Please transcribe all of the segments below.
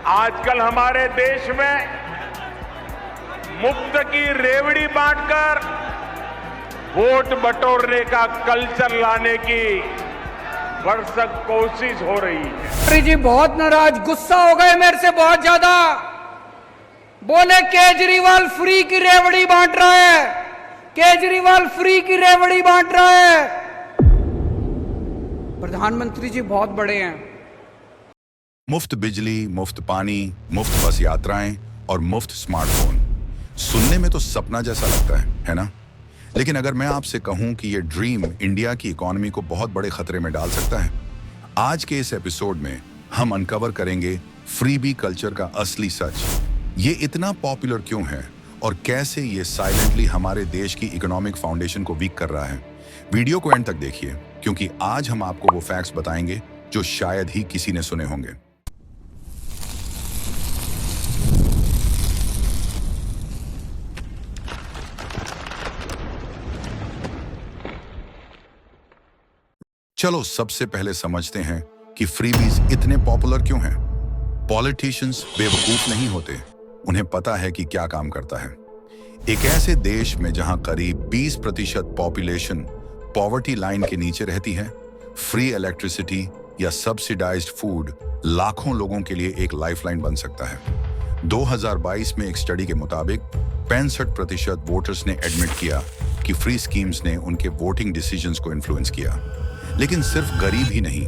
आजकल हमारे देश में मुफ्त की रेवड़ी बांटकर वोट बटोरने का कल्चर लाने की भरसक कोशिश हो रही है। जी बहुत नाराज, गुस्सा हो गए मेरे से बहुत ज्यादा। बोले केजरीवाल फ्री की रेवड़ी बांट रहा है, केजरीवाल फ्री की रेवड़ी बांट रहा है। प्रधानमंत्री जी बहुत बड़े हैं। मुफ्त बिजली, मुफ्त पानी, मुफ्त बस यात्राएं और मुफ्त स्मार्टफोन सुनने में तो सपना जैसा लगता है ना? लेकिन अगर मैं आपसे कहूं कि ये ड्रीम इंडिया की इकोनॉमी को बहुत बड़े खतरे में डाल सकता है, आज के इस एपिसोड में हम अनकवर करेंगे फ्रीबी कल्चर का असली सच। ये इतना पॉपुलर क्यों है और कैसे ये साइलेंटली हमारे देश की इकोनॉमिक फाउंडेशन को वीक कर रहा है। वीडियो को एंड तक देखिए, क्योंकि आज हम आपको वो फैक्ट्स बताएंगे जो शायद ही किसी ने सुने होंगे। चलो सबसे पहले समझते हैं कि फ्रीबीज इतने पॉपुलर क्यों हैं। पॉलिटिशियंस बेवकूफ नहीं होते, उन्हें पता है कि क्या काम करता है। एक ऐसे देश में जहां करीब 20% पॉपुलेशन पॉवर्टी लाइन के नीचे रहती है, फ्री इलेक्ट्रिसिटी या सब्सिडाइज्ड फूड लाखों लोगों के लिए एक लाइफलाइन बन सकता है। 2022 में एक स्टडी के मुताबिक 65% वोटर्स ने एडमिट किया कि फ्री स्कीम्स ने उनके वोटिंग डिसीजंस को इन्फ्लुएंस किया। लेकिन सिर्फ गरीब ही नहीं,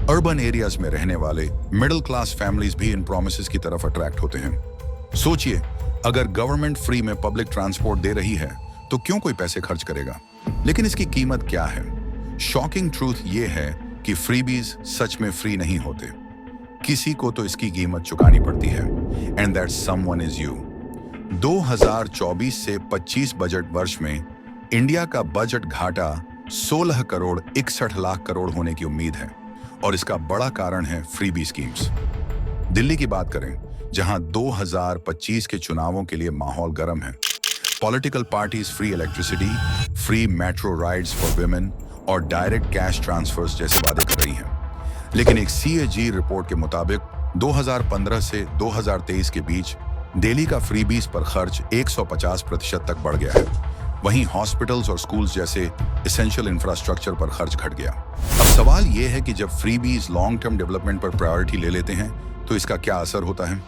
अर्बन एरियाज में रहने वाले मिडिल क्लास फैमिलीज भी इन प्रोमिसेस की तरफ अट्रैक्ट होते हैं। सोचिए, अगर गवर्नमेंट फ्री में पब्लिक ट्रांसपोर्ट दे रही है तो क्यों कोई पैसे खर्च करेगा? लेकिन इसकी कीमत क्या है? शॉकिंग ट्रूथ ये है कि फ्रीबीज सच में फ्री नहीं होते। किसी को तो इसकी कीमत चुकानी पड़ती है, and that someone is you. 2024 से 25 बजट वर्ष में इंडिया का बजट घाटा 16 करोड़ 61 लाख करोड़ होने की उम्मीद है, और इसका बड़ा कारण है फ्रीबी स्कीम्स। दिल्ली की बात करें, जहां 2025 के चुनावों के लिए माहौल गर्म है। Political parties free electricity, free metro rides for women और डायरेक्ट कैश ट्रांसफर्स जैसे वादे कर रही हैं। लेकिन एक CAG रिपोर्ट के मुताबिक 2015 से 2023 के बीच दिल्ली का फ्रीबीज पर खर्च 150% तक बढ़ गया है। वहीं हॉस्पिटल्स और स्कूल्स जैसे एसेंशियल इंफ्रास्ट्रक्चर पर खर्च घट गया। अब सवाल यह है कि जब फ्रीबीज लॉन्ग टर्म डेवलपमेंट पर प्रायोरिटी ले लेते हैं तो इसका क्या असर होता है?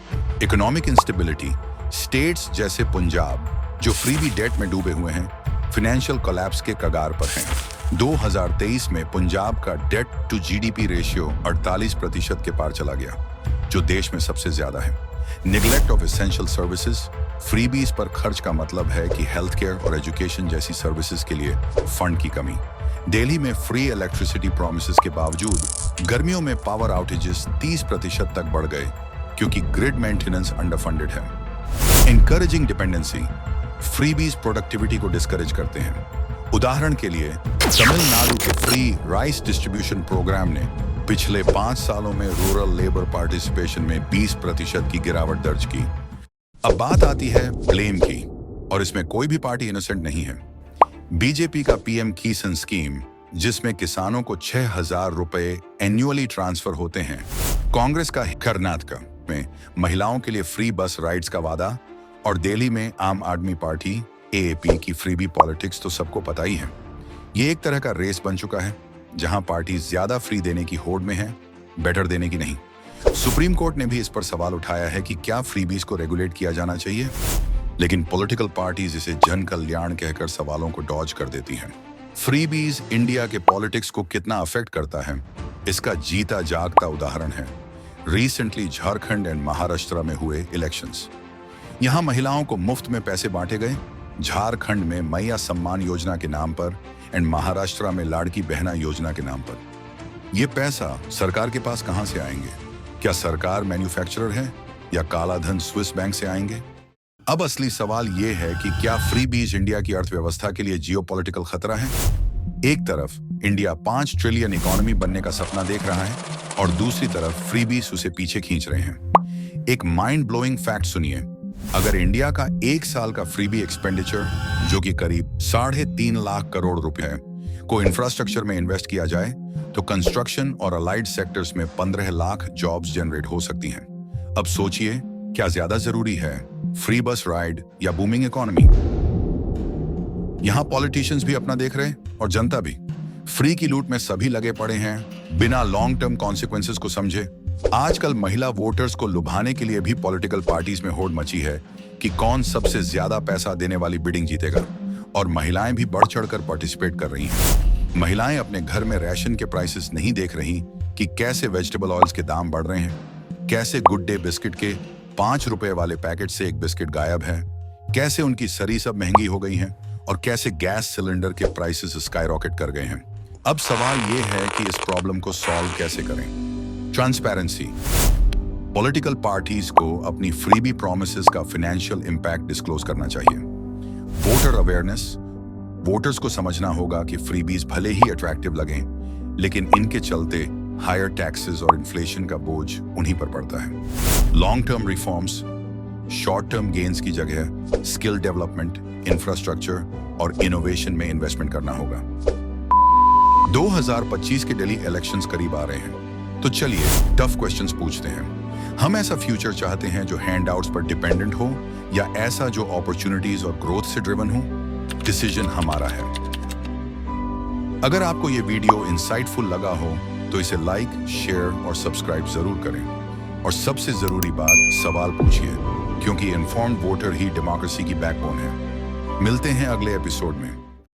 Economic instability. स्टेट्स जैसे पंजाब, जो फ्रीबी डेट में डूबे हुए हैं, फाइनेंशियल कोलैप्स के कगार पर हैं। 2023 में पंजाब का डेट टू GDP रेशियो 48% के पार चला गया, जो देश में सबसे ज्यादा है। Neglect of essential services. Freebies पर खर्च का मतलब है कि हेल्थ केयर और एजुकेशन जैसी सर्विसेज के लिए फंड की कमी। दिल्ली में फ्री इलेक्ट्रिसिटी प्रॉमिसेस के बावजूद गर्मियों में पावर आउटेजेस 30% तक बढ़ गए, क्योंकि ग्रिड मेंटेनेंस अंडरफंडेड है। Encouraging dependency. फ्रीबीज प्रोडक्टिविटी को डिस्करेज करते हैं। उदाहरण के लिए, तमिलनाडु के फ्री राइस डिस्ट्रीब्यूशन प्रोग्राम ने पिछले 5 सालों में रूरल लेबर पार्टिसिपेशन में 20% की गिरावट दर्ज की। अब बात आती है ब्लेम की, और इसमें कोई भी पार्टी इनोसेंट नहीं है। बीजेपी का PM किसान स्कीम, जिसमें किसानों को 6,000 रुपए एन्युअली ट्रांसफर होते हैं। कांग्रेस का कर्नाटक में महिलाओं के लिए फ्री बस राइड्स का वादा, और दिल्ली में आम आदमी पार्टी AAP की फ्रीबी पॉलिटिक्स तो सबको पता ही है। ये एक तरह का रेस बन चुका है, जहां पार्टी ज्यादा फ्री देने की होड़ में है, बेटर देने की नहीं। सुप्रीम कोर्ट ने भी इस पर सवाल उठाया है कि क्या फ्रीबीज को रेगुलेट किया जाना चाहिए, लेकिन पॉलिटिकल पार्टीज इसे जन कल्याण कहकर सवालों को डॉज कर देती हैं। फ्रीबीज इंडिया के पॉलिटिक्स को कितना अफेक्ट करता है, इसका जीता जागता उदाहरण है रिसेंटली झारखंड एंड महाराष्ट्र में हुए इलेक्शंस। यहां महिलाओं को मुफ्त में पैसे बांटे गए। झारखंड में मैया सम्मान योजना के नाम पर एंड महाराष्ट्र में लाड़की बहना योजना के नाम पर। यह पैसा सरकार के पास कहां से आएंगे? क्या सरकार मैन्युफैक्चरर है या काला धन स्विस बैंक से आएंगे? अब असली सवाल यह है कि क्या फ्रीबीज इंडिया की अर्थव्यवस्था के लिए जियोपॉलिटिकल खतरा है? एक तरफ इंडिया 5 ट्रिलियन इकोनॉमी बनने का सपना देख रहा है, और दूसरी तरफ फ्रीबीज उसे पीछे खींच रहे हैं। एक माइंड ब्लोइंग फैक्ट सुनिए। अगर इंडिया का 1 साल का फ्रीबी एक्सपेंडिचर, जो कि करीब 3.5 लाख करोड़ रुपए है, को इंफ्रास्ट्रक्चर में इन्वेस्ट किया जाए, तो कंस्ट्रक्शन और अलाइड सेक्टर्स में 15 लाख जॉब्स जनरेट हो सकती हैं। अब सोचिए, क्या ज्यादा जरूरी है, फ्री बस राइड या बूमिंग इकोनॉमी? यहां पॉलिटिशियंस भी अपना देख रहे हैं और जनता भी। फ्री की लूट में सभी लगे पड़े हैं, बिना लॉन्ग टर्म कॉन्सिक्वेंसेस को समझे। आजकल महिला वोटर्स को लुभाने के लिए भी पॉलिटिकल पार्टीज में होड़ मची है कि कौन सबसे ज्यादा पैसा देने वाली बिडिंग जीतेगा, और महिलाएं भी बढ़ चढ़कर पार्टिसिपेट कर रही हैं। महिलाएं अपने घर में राशन के प्राइसेस नहीं देख रही कि कैसे वेजिटेबल ऑयल्स के दाम बढ़ रहे हैं, कैसे गुड डे बिस्किट के 5 रुपए वाले पैकेट से एक बिस्किट गायब है, कैसे उनकी सरी सब महंगी हो गई हैं, और कैसे गैस सिलेंडर के प्राइसेस स्काईरॉकेट कर गए हैं। अब सवाल यह है कि इस प्रॉब्लम को सॉल्व कैसे करें। ट्रांसपेरेंसी। पॉलिटिकल पार्टीज को अपनी फ्रीबी प्रॉमिसेस का फाइनेंशियल इंपैक्ट डिस्क्लोज करना चाहिए। Voter awareness. वोटर्स को समझना होगा कि फ्रीबीज भले ही अट्रैक्टिव लगें, लेकिन इनके चलते हायर टैक्सेस और इन्फ्लेशन का बोझ उन्हीं पर पड़ता है। Long term reforms. Short term gains की जगह स्किल डेवलपमेंट, इंफ्रास्ट्रक्चर और इनोवेशन में इन्वेस्टमेंट करना होगा। 2025 के दिल्ली इलेक्शंस करीब आ रहे हैं, तो चलिए टफ क्वेश्चंस पूछते हैं। हम ऐसा फ्यूचर चाहते हैं जो हैंडआउट्स पर डिपेंडेंट हो, या ऐसा जो अपॉर्चुनिटीज और ग्रोथ से ड्रिवन हो? डिसीजन हमारा है। अगर आपको ये वीडियो इंसाइटफुल लगा हो तो इसे लाइक, शेयर और सब्सक्राइब जरूर करें। और सबसे जरूरी बात, सवाल पूछिए, क्योंकि इन्फॉर्म्ड वोटर ही डेमोक्रेसी की बैकबोन है। मिलते हैं अगले एपिसोड में।